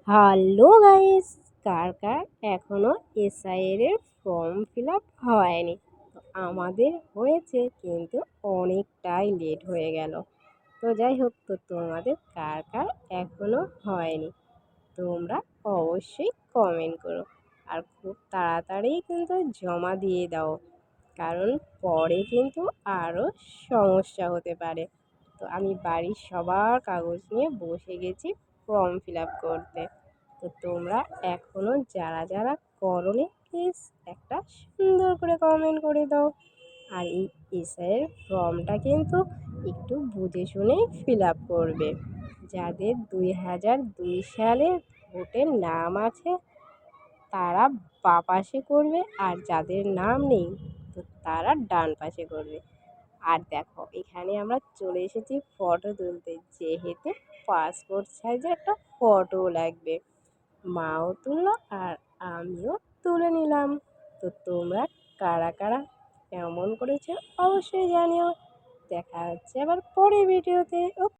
Hello guys, কার কার এখনো SIR এর form fill up হয়নি? তো আমাদের হয়েছে, কিন্তু অনেকটাই লেট হয়ে গেল। তো যাই হোক, তো তোমাদের কার কার এখনো হয়নি তোমরা অবশ্যই কমেন্ট করো। আর খুব তাড়াতাড়ি কিন্তু জমা দিয়ে দাও, কারণ পরে কিন্তু আরও সমস্যা হতে পারে। তো আমি বাড়ির সবার কাগজ নিয়ে বসে গেছি ফর্ম ফিল আপ করতে। তো তোমরা এখনও যারা যারা করোনি, প্লিজ একটা সুন্দর করে কমেন্ট করে দাও। আর এই এসআইয়ের ফর্মটা কিন্তু একটু বুঝে শুনেই ফিল আপ করবে। যাদের 2002 সালে ভোটের নাম আছে তারা বাঁ পাশে করবে, আর যাদের নাম নেই তো তারা ডান পাশে করবে। আর দেখো, এখানে আমরা চলে এসেছি ফটো তুলতে, যেহেতু পাসপোর্ট সাইজে একটা ফটো লাগবে। মাও তুললো আর আমিও তুলে নিলাম। তো তোমরা কারা কারা কেমন করেছো অবশ্যই জানিও। দেখা হচ্ছে আবার পরের ভিডিওতে।